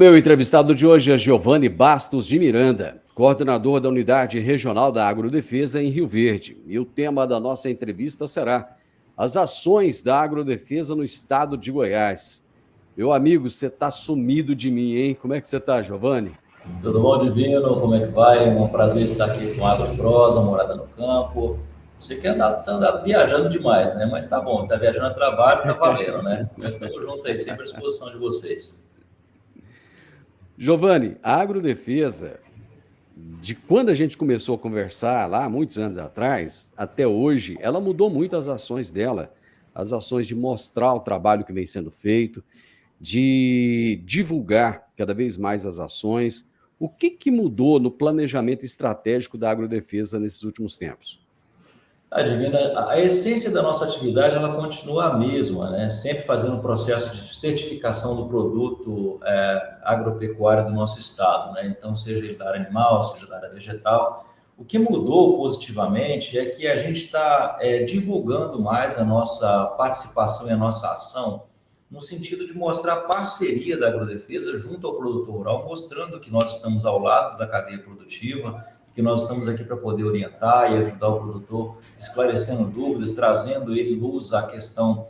meu entrevistado de hoje é Giovanni Bastos de Miranda, coordenador da Unidade Regional da Agrodefesa em Rio Verde. E o tema da nossa entrevista será as ações da agrodefesa no estado de Goiás. Meu amigo, você está sumido de mim, hein? Como é que você está, Giovanni? Tudo bom, Divino? Como é que vai? É um prazer estar aqui com a AgroProsa, Morada no Campo. Você que tá andado viajando demais, né? Mas tá bom, tá viajando a trabalho, tá valendo, né? Mas estamos juntos aí, sempre à disposição de vocês. Giovanni, a agrodefesa, de quando a gente começou a conversar lá, muitos anos atrás, até hoje, ela mudou muito as ações dela, as ações de mostrar o trabalho que vem sendo feito, de divulgar cada vez mais as ações. O que mudou no planejamento estratégico da agrodefesa nesses últimos tempos? Divina, a essência da nossa atividade ela continua a mesma, né? Sempre fazendo um processo de certificação do produto agropecuário do nosso estado, né? Então, seja ele da área animal, seja da área vegetal. O que mudou positivamente é que a gente está divulgando mais a nossa participação e a nossa ação no sentido de mostrar a parceria da agrodefesa junto ao produtor rural, mostrando que nós estamos ao lado da cadeia produtiva, que nós estamos aqui para poder orientar e ajudar o produtor, esclarecendo dúvidas, trazendo ele luz à questão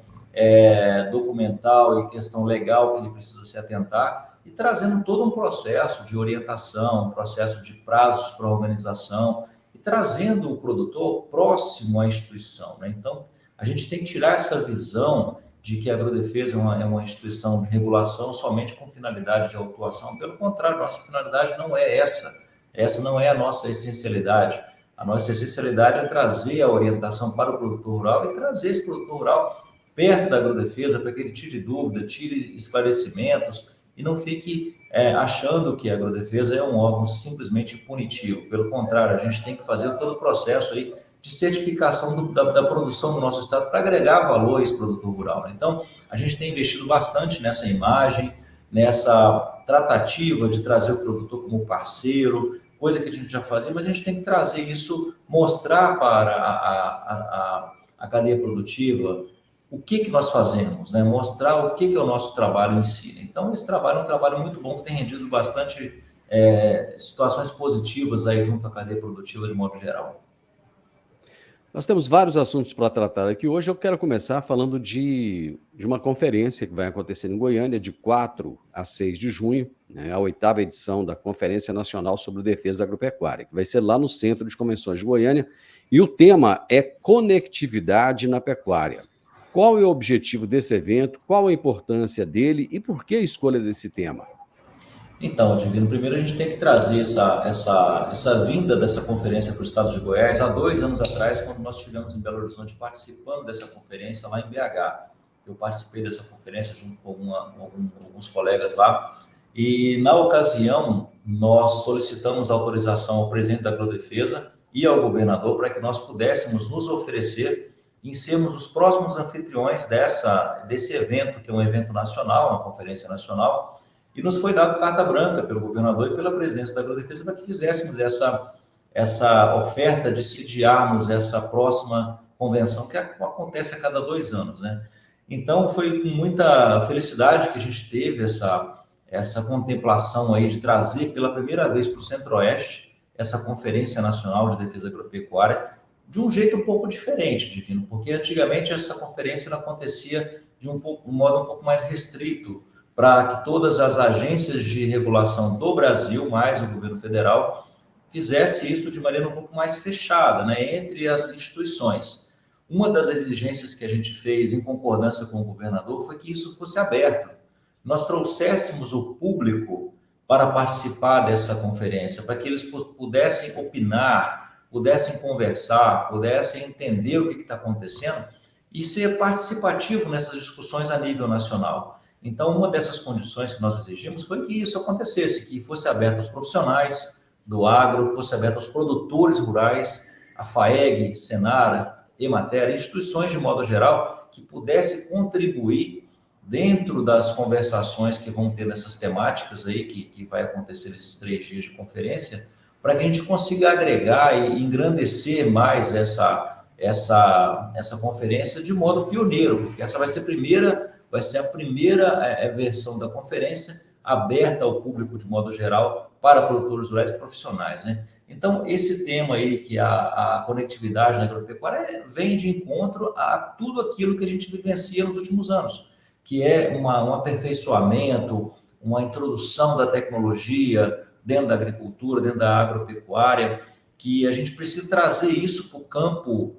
documental e questão legal que ele precisa se atentar, e trazendo todo um processo de orientação, um processo de prazos para a organização, e trazendo o produtor próximo à instituição, né? Então, a gente tem que tirar essa visão de que a agrodefesa é uma instituição de regulação somente com finalidade de autuação. Pelo contrário, nossa finalidade não é essa. Essa não é a nossa essencialidade. A nossa essencialidade é trazer a orientação para o produtor rural e trazer esse produtor rural perto da agrodefesa para que ele tire dúvida, tire esclarecimentos e não fique achando que a agrodefesa é um órgão simplesmente punitivo. Pelo contrário, a gente tem que fazer todo o processo aí de certificação da produção do nosso estado para agregar valor a esse produtor rural, né? Então, a gente tem investido bastante nessa imagem, nessa tratativa de trazer o produtor como parceiro, coisa que a gente já fazia, mas a gente tem que trazer isso, mostrar para a cadeia produtiva o que nós fazemos, né? Mostrar o que é o nosso trabalho em si. Então, esse trabalho é um trabalho muito bom, que tem rendido bastante situações positivas aí junto à cadeia produtiva de modo geral. Nós temos vários assuntos para tratar aqui. Hoje eu quero começar falando de uma conferência que vai acontecer em Goiânia, de 4 a 6 de junho, né, a 8ª edição da Conferência Nacional sobre Defesa Agropecuária, que vai ser lá no Centro de Convenções de Goiânia, e o tema é conectividade na pecuária. Qual é o objetivo desse evento, qual a importância dele e por que a escolha desse tema? Então, Divino, primeiro a gente tem que trazer essa vinda dessa conferência para o estado de Goiás há 2 anos atrás, quando nós estivemos em Belo Horizonte participando dessa conferência lá em BH. Eu participei dessa conferência junto com alguns colegas lá, e na ocasião nós solicitamos autorização ao presidente da Agrodefesa e ao governador para que nós pudéssemos nos oferecer em sermos os próximos anfitriões desse evento, que é um evento nacional, uma conferência nacional. E nos foi dado carta branca pelo governador e pela presidência da Agrodefesa para que fizéssemos essa oferta de sediarmos essa próxima convenção, que acontece a cada 2 anos, né? Então, foi com muita felicidade que a gente teve essa contemplação aí de trazer pela primeira vez para o Centro-Oeste essa Conferência Nacional de Defesa Agropecuária de um jeito um pouco diferente, Divino, porque antigamente essa conferência ela acontecia de um modo um pouco mais restrito, para que todas as agências de regulação do Brasil, mais o governo federal, fizesse isso de maneira um pouco mais fechada, né, entre as instituições. Uma das exigências que a gente fez em concordância com o governador foi que isso fosse aberto. Nós trouxéssemos o público para participar dessa conferência, para que eles pudessem opinar, pudessem conversar, pudessem entender o que está acontecendo e ser participativo nessas discussões a nível nacional. Então, uma dessas condições que nós exigimos foi que isso acontecesse, que fosse aberto aos profissionais do agro, fosse aberto aos produtores rurais, a FAEG, Senar, Emater, instituições de modo geral, que pudesse contribuir dentro das conversações que vão ter nessas temáticas aí, que vai acontecer nesses 3 dias de conferência, para que a gente consiga agregar e engrandecer mais essa conferência de modo pioneiro, porque essa vai ser a primeira versão da conferência aberta ao público de modo geral, para produtores rurais e profissionais, né? Então, esse tema aí, que a conectividade na agropecuária vem de encontro a tudo aquilo que a gente vivencia nos últimos anos, que é um aperfeiçoamento, uma introdução da tecnologia dentro da agricultura, dentro da agropecuária, que a gente precisa trazer isso para o campo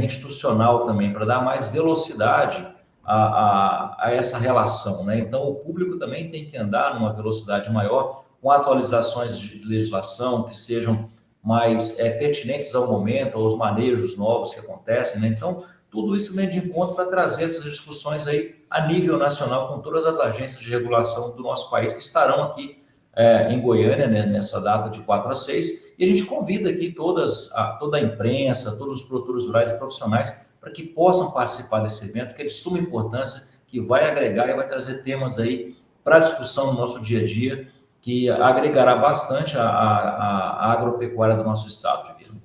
institucional também, para dar mais velocidade a essa relação, né? Então, o público também tem que andar numa velocidade maior, com atualizações de legislação que sejam mais pertinentes ao momento, aos manejos novos que acontecem, né? Então, tudo isso vem de encontro para trazer essas discussões aí a nível nacional com todas as agências de regulação do nosso país que estarão aqui em Goiânia, né, nessa data de 4 a 6, e a gente convida aqui toda a imprensa, todos os produtores rurais e profissionais para que possam participar desse evento, que é de suma importância, que vai agregar e vai trazer temas aí para discussão no nosso dia a dia, que agregará bastante a agropecuária do nosso estado, Divino.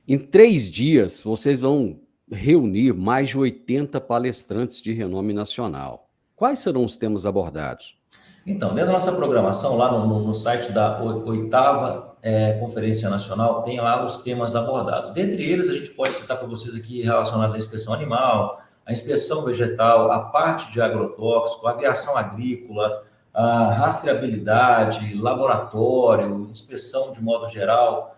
Em 3 dias, vocês vão reunir mais de 80 palestrantes de renome nacional. Quais serão os temas abordados? Então, dentro da nossa programação, lá no site da 8ª Conferência Nacional, tem lá os temas abordados. Dentre eles, a gente pode citar para vocês aqui relacionados à inspeção animal, à inspeção vegetal, a parte de agrotóxico, aviação agrícola, a rastreabilidade, laboratório, inspeção de modo geral,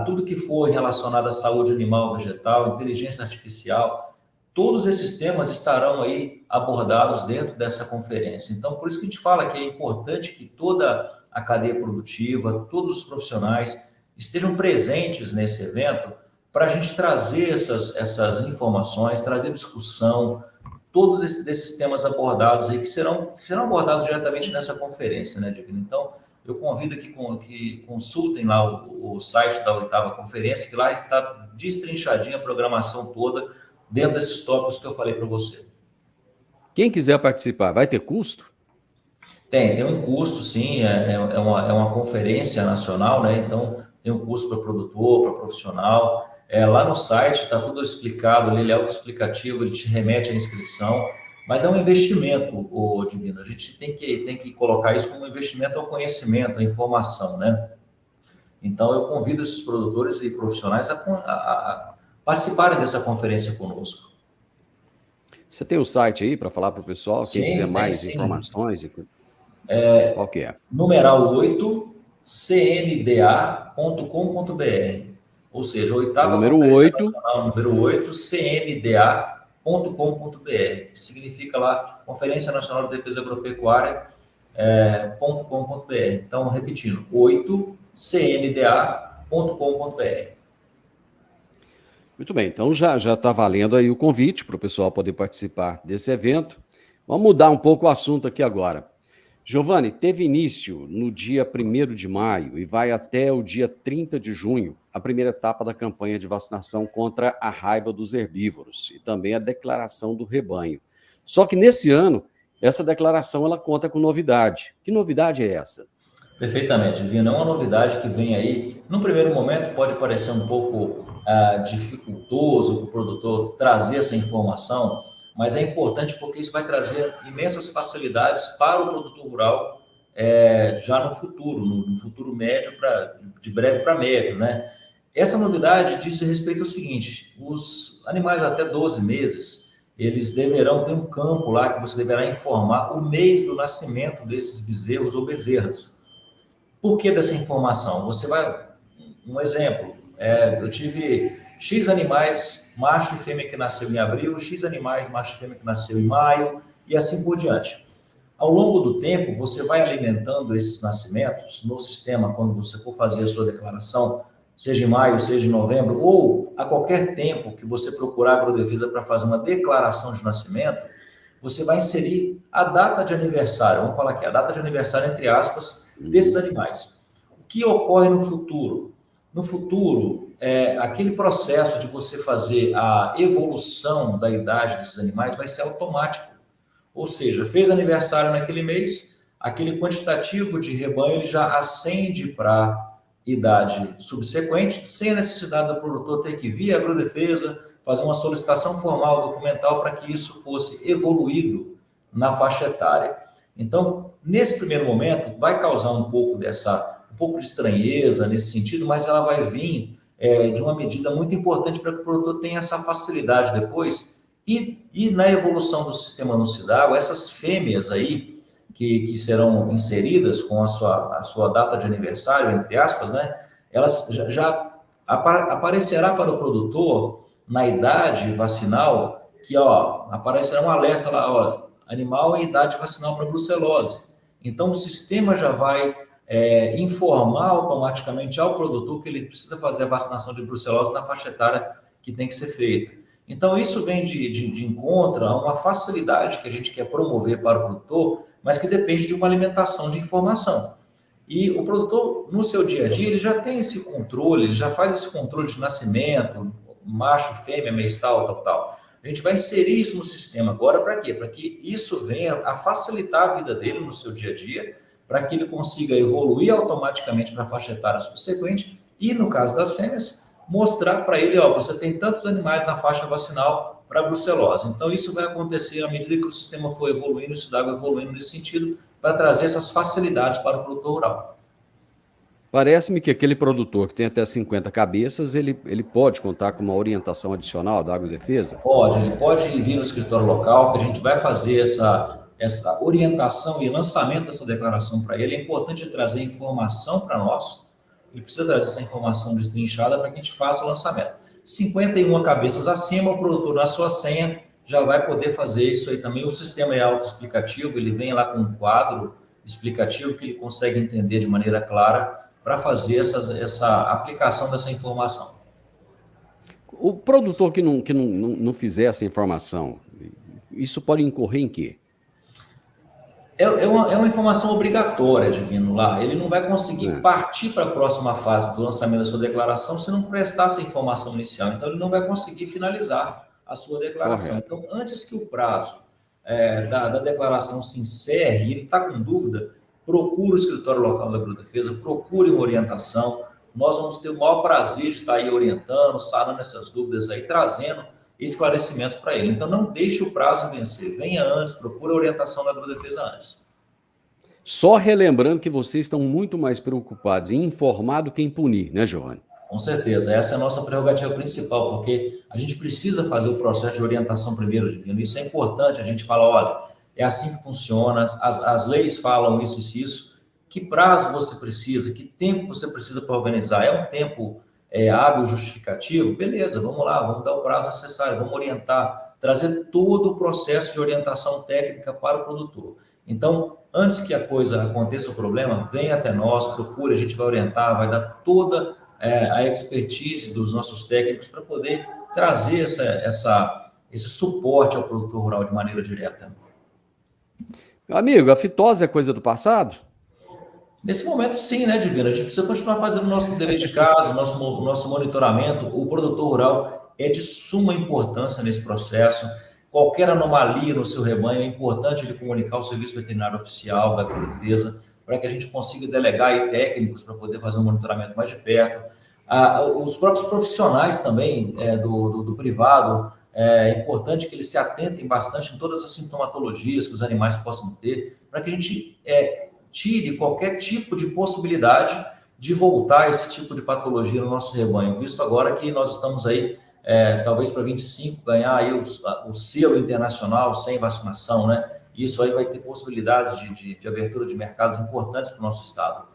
tudo que for relacionado à saúde animal, vegetal, inteligência artificial. Todos esses temas estarão aí abordados dentro dessa conferência. Então, por isso que a gente fala que é importante que toda a cadeia produtiva, todos os profissionais estejam presentes nesse evento para a gente trazer essas informações, trazer discussão, todos esses temas abordados aí que serão abordados diretamente nessa conferência, né, Divino? Então, eu convido que consultem lá o site da 8ª Conferência, que lá está destrinchadinha a programação toda, dentro desses tópicos que eu falei para você. Quem quiser participar, vai ter custo? Tem um custo, sim, é uma conferência nacional, né? Então, tem um custo para produtor, para profissional. Lá no site está tudo explicado, ele é autoexplicativo, ele te remete à inscrição, mas é um investimento, Divino. A gente tem que colocar isso como um investimento ao conhecimento, à informação, né? Então, eu convido esses produtores e profissionais a participarem dessa conferência conosco. Você tem o site aí para falar para o pessoal, quem quiser mais informações? Qual que é? Numeral 8, cnda.com.br. Ou seja, 8ª Conferência Nacional, número 8, cnda.com.br, que significa lá Conferência Nacional de Defesa Agropecuária, .com.br. Então, repetindo, 8, cnda.com.br. Muito bem, então já está valendo aí o convite para o pessoal poder participar desse evento. Vamos mudar um pouco o assunto aqui agora. Giovanni, teve início no dia 1º de maio e vai até o dia 30 de junho a primeira etapa da campanha de vacinação contra a raiva dos herbívoros e também a declaração do rebanho. Só que nesse ano, essa declaração ela conta com novidade. Que novidade é essa? Perfeitamente, Divino. É uma novidade que vem aí. No primeiro momento pode parecer um pouco dificultoso para o produtor trazer essa informação, mas é importante porque isso vai trazer imensas facilidades para o produtor rural já no futuro médio, de breve para médio, né? Essa novidade diz respeito ao seguinte: os animais até 12 meses, eles deverão ter um campo lá que você deverá informar o mês do nascimento desses bezerros ou bezerras. Por que dessa informação? Você vai... Um exemplo, eu tive X animais, macho e fêmea que nasceu em abril, X animais, macho e fêmea que nasceu em maio, e assim por diante. Ao longo do tempo, você vai alimentando esses nascimentos no sistema, quando você for fazer a sua declaração, seja em maio, seja em novembro, ou a qualquer tempo que você procurar a Agrodefesa para fazer uma declaração de nascimento, você vai inserir a data de aniversário, vamos falar aqui, a data de aniversário, entre aspas, desses animais. O que ocorre no futuro? No futuro, aquele processo de você fazer a evolução da idade desses animais vai ser automático. Ou seja, fez aniversário naquele mês, aquele quantitativo de rebanho ele já ascende para idade subsequente, sem a necessidade do produtor ter que ir via Agrodefesa, fazer uma solicitação formal documental para que isso fosse evoluído na faixa etária. Então, nesse primeiro momento, vai causar um pouco de estranheza nesse sentido, mas ela vai vir de uma medida muito importante para que o produtor tenha essa facilidade depois. E na evolução do sistema Nocidago, essas fêmeas aí, que serão inseridas com a sua data de aniversário, entre aspas, né? Elas já aparecerá para o produtor na idade vacinal, que aparecerá um alerta lá, animal em idade vacinal para brucelose. Então, o sistema já vai informar automaticamente ao produtor que ele precisa fazer a vacinação de brucelose na faixa etária que tem que ser feita. Então, isso vem de encontro a uma facilidade que a gente quer promover para o produtor, mas que depende de uma alimentação de informação. E o produtor, no seu dia a dia, ele já tem esse controle, ele já faz esse controle de nascimento, macho, fêmea, mês tal, tal. A gente vai inserir isso no sistema agora para quê? Para que isso venha a facilitar a vida dele no seu dia a dia, para que ele consiga evoluir automaticamente para a faixa etária subsequente e, no caso das fêmeas, mostrar para ele, você tem tantos animais na faixa vacinal para a brucelose. Então, isso vai acontecer à medida que o sistema for evoluindo, o Nocidago evoluindo nesse sentido, para trazer essas facilidades para o produtor rural. Parece-me que aquele produtor que tem até 50 cabeças, ele pode contar com uma orientação adicional da Agrodefesa? Ele pode vir no escritório local, que a gente vai fazer essa orientação e lançamento dessa declaração para ele. É importante trazer informação para nós, ele precisa trazer essa informação destrinchada para que a gente faça o lançamento. 51 cabeças acima, o produtor na sua senha já vai poder fazer isso aí também. O sistema é autoexplicativo, ele vem lá com um quadro explicativo que ele consegue entender de maneira clara para fazer essa aplicação dessa informação. O produtor que não fizer essa informação, isso pode incorrer em quê? É uma informação obrigatória, Divino, lá. Ele não vai conseguir partir para a próxima fase do lançamento da sua declaração se não prestar essa informação inicial. Então, ele não vai conseguir finalizar a sua declaração. Correto. Então, antes que o prazo da declaração se encerre, ele está com dúvida, procure o escritório local da Agrodefesa, procure uma orientação. Nós vamos ter o maior prazer de estar aí orientando, sanando essas dúvidas aí, trazendo esclarecimentos para ele. Então, não deixe o prazo vencer. Venha antes, procure a orientação da Agrodefesa antes. Só relembrando que vocês estão muito mais preocupados em informar do que em punir, né, Giovanni? Com certeza, essa é a nossa prerrogativa principal, porque a gente precisa fazer o processo de orientação primeiro, Divino. Isso é importante, a gente fala, olha, é assim que funciona, as leis falam isso e isso. Que prazo você precisa, que tempo você precisa para organizar? É um tempo hábil, justificativo? Beleza, vamos lá, vamos dar o prazo necessário, vamos orientar, trazer todo o processo de orientação técnica para o produtor. Então, antes que a coisa aconteça o problema, venha até nós, procure, a gente vai orientar, vai dar toda a expertise dos nossos técnicos para poder trazer esse suporte ao produtor rural de maneira direta. Meu amigo, a fitose é coisa do passado? Nesse momento, sim, né, Divino? A gente precisa continuar fazendo o nosso dever de casa, o nosso monitoramento. O produtor rural é de suma importância nesse processo. Qualquer anomalia no seu rebanho, é importante ele comunicar ao Serviço Veterinário Oficial da Agrodefesa, para que a gente consiga delegar aí técnicos para poder fazer um monitoramento mais de perto. Os próprios profissionais também do privado, é importante que eles se atentem bastante em todas as sintomatologias que os animais possam ter, para que a gente tire qualquer tipo de possibilidade de voltar esse tipo de patologia no nosso rebanho, visto agora que nós estamos aí, talvez para 25, ganhar aí o selo internacional sem vacinação, né? Isso aí vai ter possibilidades de abertura de mercados importantes para o nosso estado.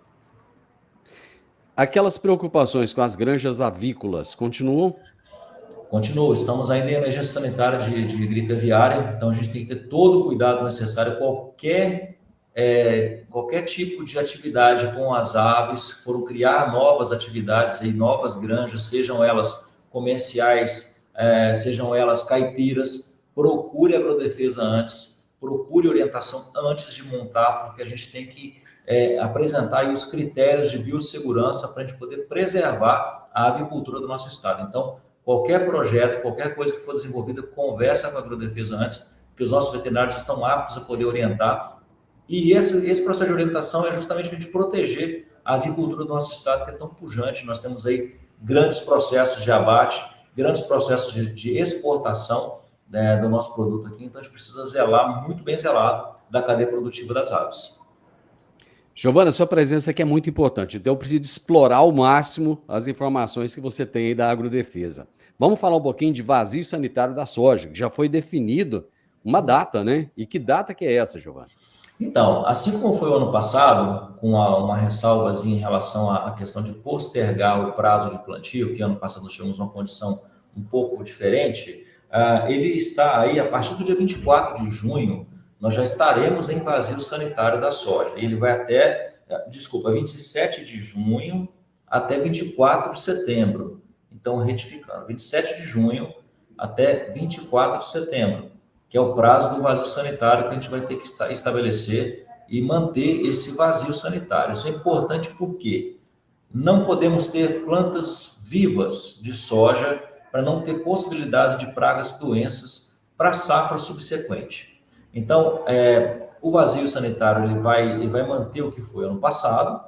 Aquelas preocupações com as granjas avícolas continuam? Continua, estamos ainda em emergência sanitária de gripe aviária, então a gente tem que ter todo o cuidado necessário. Qualquer tipo de atividade com as aves, foram criar novas atividades, aí, novas granjas, sejam elas comerciais, sejam elas caipiras, procure a Agrodefesa antes, procure orientação antes de montar, porque a gente tem que apresentar aí os critérios de biossegurança para a gente poder preservar a avicultura do nosso estado. Então, qualquer projeto, qualquer coisa que for desenvolvida, conversa com a Agrodefesa antes, porque os nossos veterinários estão aptos a poder orientar. E esse processo de orientação é justamente para a gente proteger a avicultura do nosso estado, que é tão pujante. Nós temos aí grandes processos de abate, grandes processos de exportação do nosso produto aqui. Então, a gente precisa zelar, muito bem zelado, da cadeia produtiva das aves. Giovana, sua presença aqui é muito importante, então eu preciso explorar ao máximo as informações que você tem aí da agrodefesa. Vamos falar um pouquinho de vazio sanitário da soja, que já foi definido uma data, né? E que data que é essa, Giovana? Então, assim como foi o ano passado, com uma ressalvazinha em relação à questão de postergar o prazo de plantio, que ano passado nós tivemos uma condição um pouco diferente, ele está aí, a partir do dia 24 de junho, nós já estaremos em vazio sanitário da soja. Ele vai até, 27 de junho até 24 de setembro. Então, retificando, 27 de junho até 24 de setembro, que é o prazo do vazio sanitário que a gente vai ter que estabelecer e manter esse vazio sanitário. Isso é importante porque não podemos ter plantas vivas de soja para não ter possibilidade de pragas e doenças para a safra subsequente. Então, o vazio sanitário ele vai manter o que foi ano passado,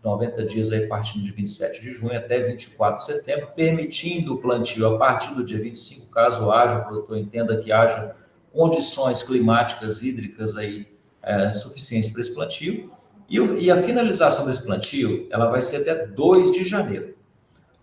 90 dias aí partindo de 27 de junho até 24 de setembro, permitindo o plantio a partir do dia 25, caso haja, o produtor entenda que haja condições climáticas hídricas aí suficientes para esse plantio. E a finalização desse plantio, ela vai ser até 2 de janeiro.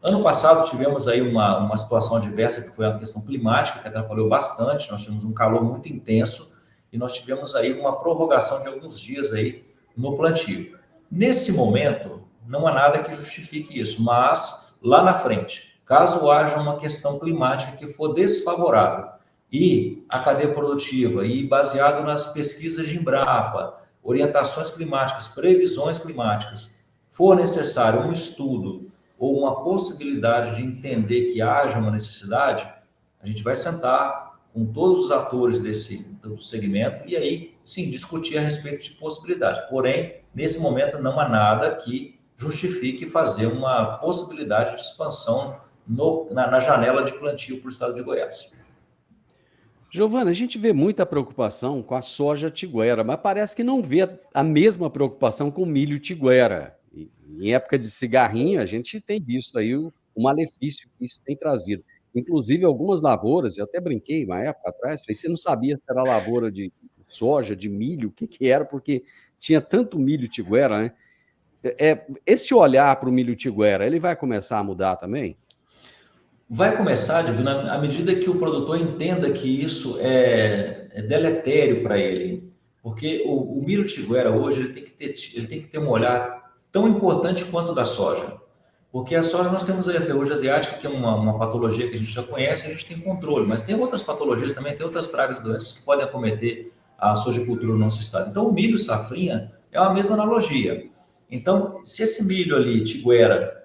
Ano passado tivemos aí uma situação adversa que foi a questão climática, que atrapalhou bastante, nós tivemos um calor muito intenso e nós tivemos aí uma prorrogação de alguns dias aí no plantio. Nesse momento, não há nada que justifique isso, mas lá na frente, caso haja uma questão climática que for desfavorável e a cadeia produtiva, e baseado nas pesquisas de Embrapa, orientações climáticas, previsões climáticas, for necessário um estudo ou uma possibilidade de entender que haja uma necessidade, a gente vai sentar com todos os atores do segmento e aí, sim, discutir a respeito de possibilidades. Porém, nesse momento, não há nada que justifique fazer uma possibilidade de expansão na janela de plantio para o estado de Goiás. Giovana, a gente vê muita preocupação com a soja tiguera, mas parece que não vê a mesma preocupação com o milho tiguera. Em época de cigarrinho, a gente tem visto aí o malefício que isso tem trazido. Inclusive, algumas lavouras, eu até brinquei uma época atrás, falei, você não sabia se era lavoura de soja, de milho, o que que era, porque tinha tanto milho tiguera, né? Esse olhar para o milho tiguera, ele vai começar a mudar também? Vai começar, Divino, à medida que o produtor entenda que isso é deletério para ele. Porque o milho tiguera hoje ele tem que ter um olhar tão importante quanto o da soja. Porque a soja nós temos aí a ferrugem asiática, que é uma patologia que a gente já conhece, a gente tem controle, mas tem outras patologias também, tem outras pragas e doenças que podem acometer a sojicultura no nosso estado. Então, o milho safrinha é a mesma analogia. Então, se esse milho ali, tiguera,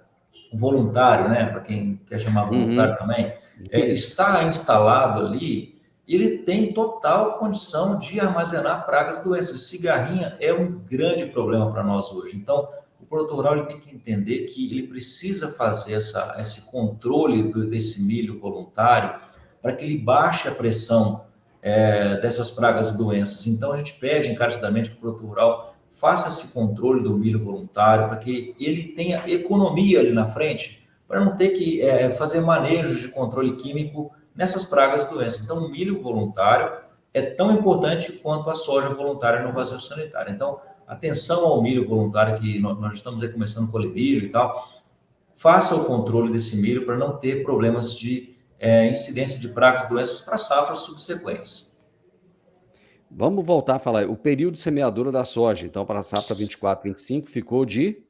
voluntário, né, para quem quer chamar voluntário também, está instalado ali, ele tem total condição de armazenar pragas e doenças. Cigarrinha é um grande problema para nós hoje. Então, o produtor rural ele tem que entender que ele precisa fazer esse controle desse milho voluntário para que ele baixe a pressão dessas pragas e doenças. Então, a gente pede encarecidamente que o produtor rural faça esse controle do milho voluntário para que ele tenha economia ali na frente, para não ter que fazer manejo de controle químico nessas pragas e doenças. Então, o milho voluntário é tão importante quanto a soja voluntária no vazio sanitário. Então, atenção ao milho voluntário, que nós estamos aí começando a colher milho e tal, faça o controle desse milho para não ter problemas de incidência de pragas e doenças para safras subsequentes. Vamos voltar a falar. O período de semeadura da soja, então, para a safra 24, 25, ficou de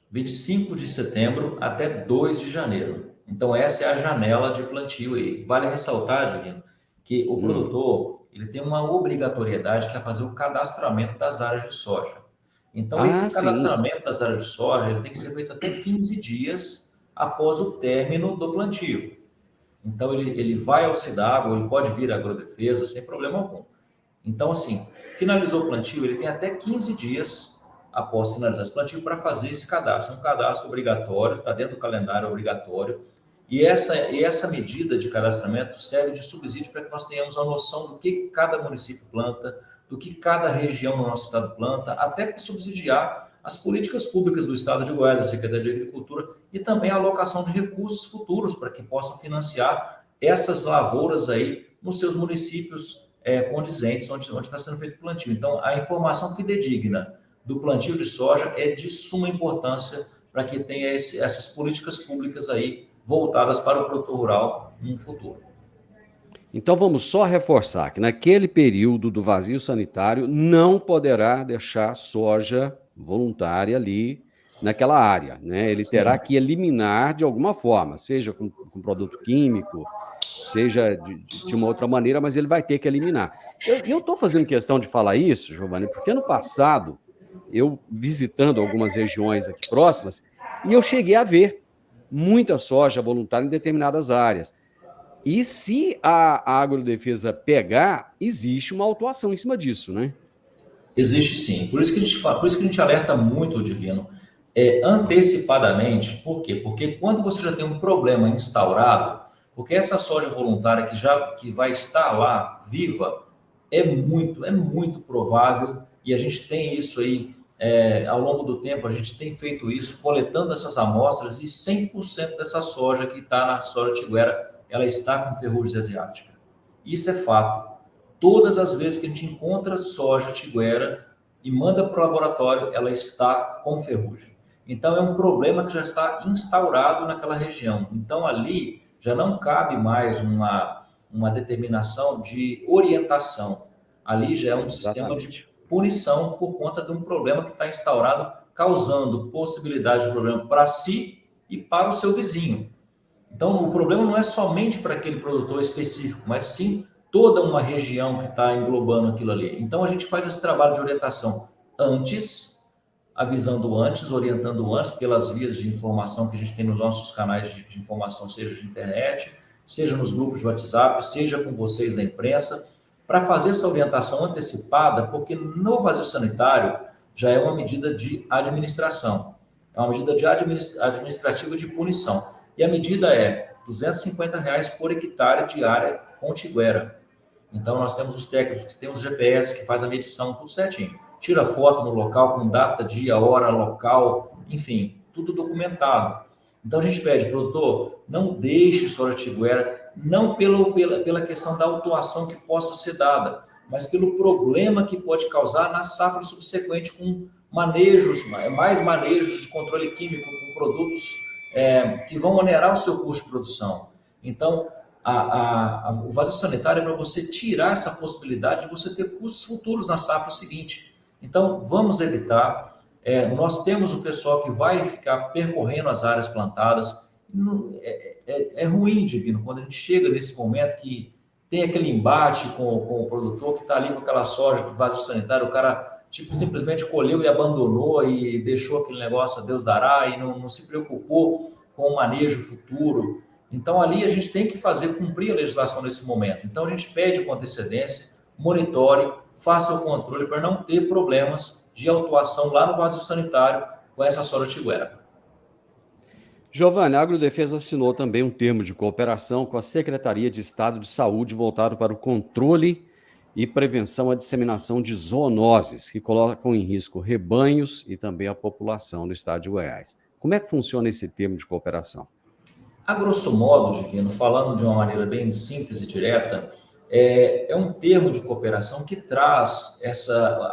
25 de setembro até 2 de janeiro. Então, essa é a janela de plantio aí. Vale ressaltar, Divino, que o produtor ele tem uma obrigatoriedade que é fazer o cadastramento das áreas de soja. Então, esse sim. cadastramento das áreas de soja ele tem que ser feito até 15 dias após o término do plantio. Então, ele vai ao CIDAGO, ele pode vir à agrodefesa sem problema algum. Então, assim, finalizou o plantio, ele tem até 15 dias após finalizar esse plantio para fazer esse cadastro. É um cadastro obrigatório, está dentro do calendário obrigatório. E essa medida de cadastramento serve de subsídio para que nós tenhamos a noção do que cada município planta, do que cada região no nosso estado planta, até para subsidiar as políticas públicas do estado de Goiás, da Secretaria de Agricultura, e também a alocação de recursos futuros para que possam financiar essas lavouras aí nos seus municípios condizentes onde está sendo feito o plantio. Então, a informação fidedigna do plantio de soja é de suma importância para que tenha essas políticas públicas aí voltadas para o produtor rural no futuro. Então vamos só reforçar que naquele período do vazio sanitário não poderá deixar soja voluntária ali naquela área, né? Ele terá Sim. que eliminar de alguma forma, seja com produto químico, seja de uma outra maneira, mas ele vai ter que eliminar. Eu estou fazendo questão de falar isso, Giovanni, porque no passado, eu visitando algumas regiões aqui próximas, e eu cheguei a ver muita soja voluntária em determinadas áreas. E se a agrodefesa pegar, existe uma autuação em cima disso, né? Existe sim. Por isso que a gente fala, por isso que a gente alerta muito o Divino antecipadamente. Por quê? Porque quando você já tem um problema instaurado, porque essa soja voluntária que vai estar lá viva é muito provável, e a gente tem isso aí ao longo do tempo, a gente tem feito isso, coletando essas amostras, e 100% dessa soja que está na soja tiguera, ela está com ferrugem asiática. Isso é fato. Todas as vezes que a gente encontra soja tiguera e manda para o laboratório, ela está com ferrugem. Então, é um problema que já está instaurado naquela região. Então, ali já não cabe mais uma determinação de orientação. Ali já é um sistema de Exatamente. punição por conta de um problema que está instaurado, causando possibilidade de problema para si e para o seu vizinho. Então, o problema não é somente para aquele produtor específico, mas sim toda uma região que está englobando aquilo ali. Então, a gente faz esse trabalho de orientação antes, avisando antes, orientando antes, pelas vias de informação que a gente tem nos nossos canais de informação, seja de internet, seja nos grupos de WhatsApp, seja com vocês da imprensa, para fazer essa orientação antecipada, porque no vazio sanitário já é uma medida de administração, é uma medida de administrativa de punição. E a medida é R$ 250 por hectare de área com tiguera. Então, nós temos os técnicos que tem os GPS que faz a medição tudo certinho. Tira foto no local com data, dia, hora, local, enfim, tudo documentado. Então, a gente pede, produtor, não deixe soja tiguera, não pela questão da autuação que possa ser dada, mas pelo problema que pode causar na safra subsequente com mais manejos de controle químico, com produtos que vão onerar o seu custo de produção. Então, o vazio sanitário é para você tirar essa possibilidade de você ter custos futuros na safra seguinte. Então, vamos evitar. Nós temos o pessoal que vai ficar percorrendo as áreas plantadas. É ruim, Divino, quando a gente chega nesse momento que tem aquele embate com o produtor que está ali com aquela soja do vazio sanitário, o cara simplesmente colheu e abandonou e deixou aquele negócio a Deus dará e não se preocupou com o manejo futuro. Então, ali a gente tem que fazer cumprir a legislação nesse momento. Então, a gente pede com antecedência, monitore, faça o controle para não ter problemas de autuação lá no vazio sanitário com essa soja tiguera. Giovanni, a Agrodefesa assinou também um termo de cooperação com a Secretaria de Estado de Saúde voltado para o controle e prevenção à disseminação de zoonoses, que colocam em risco rebanhos e também a população do estado de Goiás. Como é que funciona esse termo de cooperação? A grosso modo, Divino, falando de uma maneira bem simples e direta, é um termo de cooperação que traz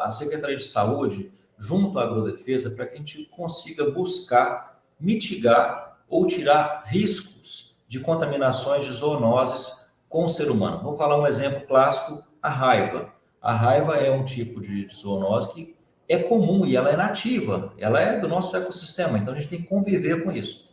a Secretaria de Saúde junto à Agrodefesa para que a gente consiga buscar, mitigar ou tirar riscos de contaminações de zoonoses com o ser humano. Vou falar um exemplo clássico, a raiva. A raiva é um tipo de zoonose que é comum e ela é nativa, ela é do nosso ecossistema, então a gente tem que conviver com isso.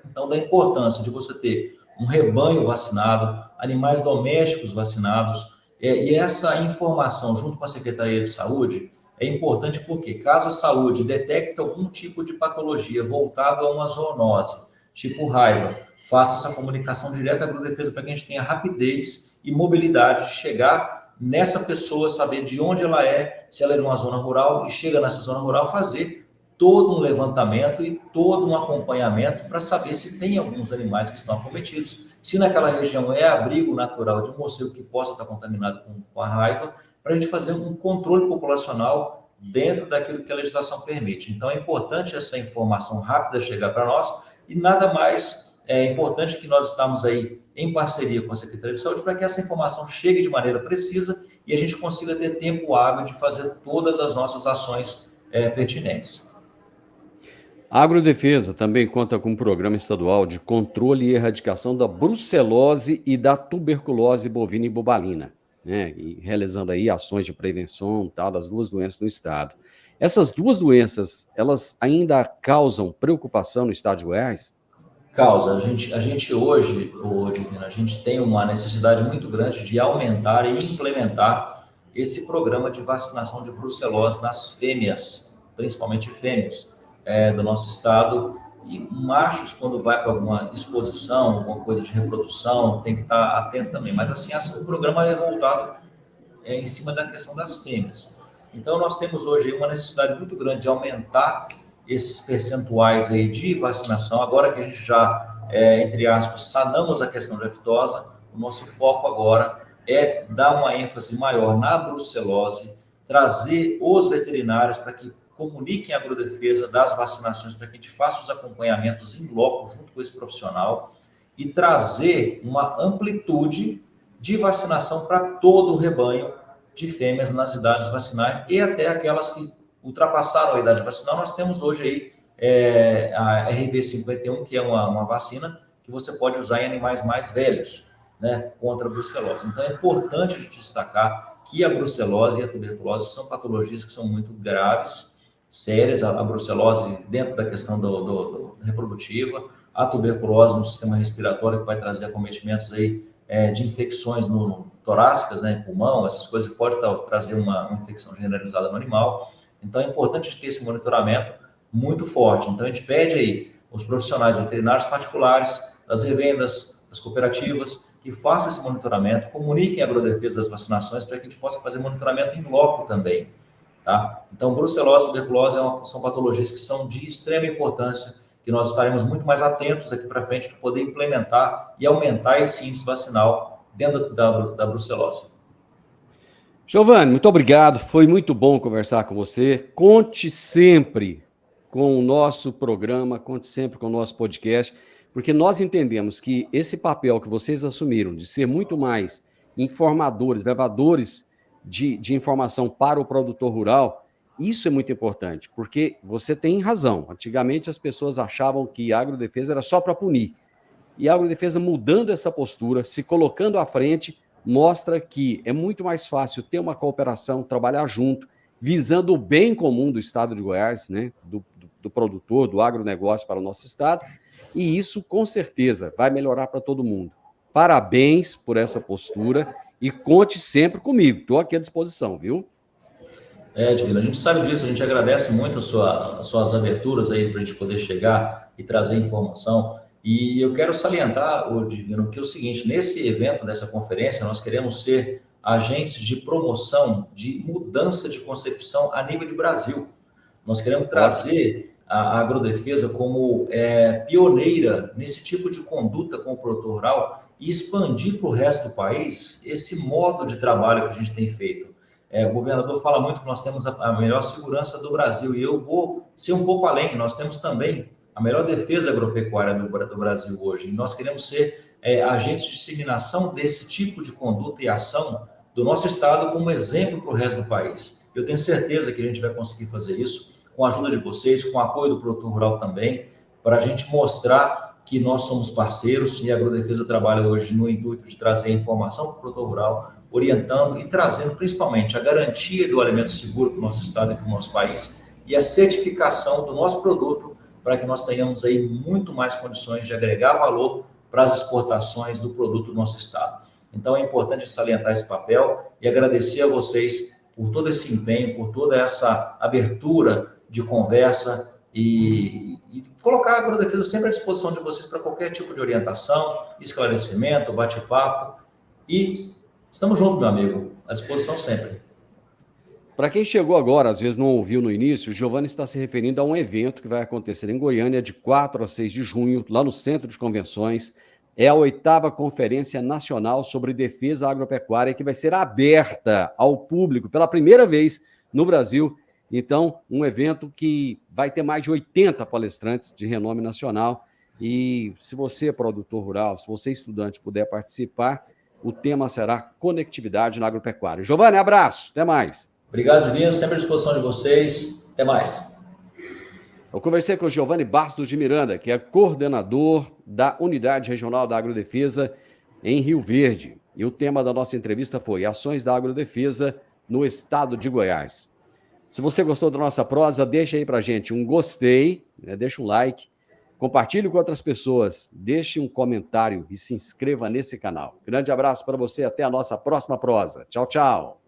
Então, da importância de você ter um rebanho vacinado, animais domésticos vacinados, e essa informação junto com a Secretaria de Saúde é importante porque, caso a saúde detecte algum tipo de patologia voltado a uma zoonose, tipo raiva, faça essa comunicação direta à Agrodefesa para que a gente tenha rapidez e mobilidade de chegar nessa pessoa, saber de onde ela é, se ela é de uma zona rural, e chega nessa zona rural fazer todo um levantamento e todo um acompanhamento para saber se tem alguns animais que estão acometidos, se naquela região é abrigo natural de um morcego que possa estar contaminado com a raiva, para a gente fazer um controle populacional dentro daquilo que a legislação permite. Então, é importante essa informação rápida chegar para nós e nada mais é importante que nós estamos aí em parceria com a Secretaria de Saúde para que essa informação chegue de maneira precisa e a gente consiga ter tempo hábil de fazer todas as nossas ações pertinentes. A Agrodefesa também conta com um programa estadual de controle e erradicação da brucelose e da tuberculose bovina e bobalina, né? E realizando aí ações de prevenção tal, das duas doenças no estado. Essas duas doenças, elas ainda causam preocupação no estado de Goiás? Causa, a gente hoje, Divino, a gente tem uma necessidade muito grande de aumentar e implementar esse programa de vacinação de brucelose nas fêmeas, principalmente fêmeas, do nosso estado. E machos, quando vai para alguma exposição, alguma coisa de reprodução, tem que estar atento também. Mas assim, o programa é voltado em cima da questão das fêmeas. Então, nós temos hoje uma necessidade muito grande de aumentar esses percentuais aí de vacinação. Agora que a gente já, entre aspas, sanamos a questão da aftosa, o nosso foco agora é dar uma ênfase maior na brucelose, trazer os veterinários para que comuniquem a Agrodefesa das vacinações, para que a gente faça os acompanhamentos em loco junto com esse profissional e trazer uma amplitude de vacinação para todo o rebanho de fêmeas nas idades vacinais e até aquelas que ultrapassaram a idade vacinal. Nós temos hoje aí a RB51, que é uma vacina que você pode usar em animais mais velhos, né, contra a brucelose. Então é importante a gente destacar que a brucelose e a tuberculose são patologias que são muito graves, sérias. A brucelose dentro da questão reprodutiva, a tuberculose no sistema respiratório, que vai trazer acometimentos aí de infecções torácicas, né, pulmão, essas coisas, que pode trazer uma infecção generalizada no animal. Então, é importante ter esse monitoramento muito forte. Então, a gente pede aí os profissionais veterinários particulares, das revendas, das cooperativas, que façam esse monitoramento, comuniquem a Agrodefesa das vacinações para que a gente possa fazer monitoramento em loco também. Tá? Então, brucelose e tuberculose são patologias que são de extrema importância, que nós estaremos muito mais atentos daqui para frente para poder implementar e aumentar esse índice vacinal dentro da brucelose. Giovanni, muito obrigado. Foi muito bom conversar com você. Conte sempre com o nosso programa, conte sempre com o nosso podcast, porque nós entendemos que esse papel que vocês assumiram de ser muito mais informadores, levadores de informação para o produtor rural, isso é muito importante, porque você tem razão. Antigamente as pessoas achavam que a agrodefesa era só para punir. E a agrodefesa mudando essa postura, se colocando à frente, mostra que é muito mais fácil ter uma cooperação, trabalhar junto, visando o bem comum do estado de Goiás, né, do produtor, do agronegócio para o nosso estado, e isso com certeza vai melhorar para todo mundo. Parabéns por essa postura e conte sempre comigo, estou aqui à disposição, viu? Divino, a gente sabe disso, a gente agradece muito as suas aberturas aí para a gente poder chegar e trazer informação. E eu quero salientar, Divino, que é o seguinte: nesse evento, dessa conferência, nós queremos ser agentes de promoção, de mudança de concepção a nível de Brasil. Nós queremos trazer a agrodefesa como pioneira nesse tipo de conduta com o produtor rural e expandir para o resto do país esse modo de trabalho que a gente tem feito. O governador fala muito que nós temos a melhor segurança do Brasil, e eu vou ser um pouco além. Nós temos também a melhor defesa agropecuária do Brasil hoje, e nós queremos ser agentes de disseminação desse tipo de conduta e ação do nosso estado como exemplo para o resto do país. Eu tenho certeza que a gente vai conseguir fazer isso com a ajuda de vocês, com o apoio do produtor rural também, para a gente mostrar que nós somos parceiros, e a Agrodefesa trabalha hoje no intuito de trazer informação para o produtor rural, orientando e trazendo principalmente a garantia do alimento seguro para o nosso estado e para o nosso país, e a certificação do nosso produto, para que nós tenhamos aí muito mais condições de agregar valor para as exportações do produto do nosso estado. Então é importante salientar esse papel e agradecer a vocês por todo esse empenho, por toda essa abertura de conversa e colocar a Agrodefesa sempre à disposição de vocês para qualquer tipo de orientação, esclarecimento, bate-papo, e estamos juntos, meu amigo, à disposição sempre. Para quem chegou agora, às vezes não ouviu no início, o Giovanni está se referindo a um evento que vai acontecer em Goiânia de 4 a 6 de junho, lá no Centro de Convenções. É a 8ª Conferência Nacional sobre Defesa Agropecuária, que vai ser aberta ao público pela primeira vez no Brasil. Então, um evento que vai ter mais de 80 palestrantes de renome nacional. E se você é produtor rural, se você é estudante, puder participar, O tema será conectividade na agropecuária. Giovanni, abraço, até mais. Obrigado, Divino, sempre à disposição de vocês. Até mais. Eu conversei com o Giovanni Bastos de Miranda, que é coordenador da Unidade Regional da Agrodefesa em Rio Verde. E o tema da nossa entrevista foi Ações da Agrodefesa no Estado de Goiás. Se você gostou da nossa prosa, deixa aí pra gente um gostei, né? Deixa um like, compartilhe com outras pessoas, deixe um comentário e se inscreva nesse canal. Grande abraço para você, até a nossa próxima prosa. Tchau, tchau.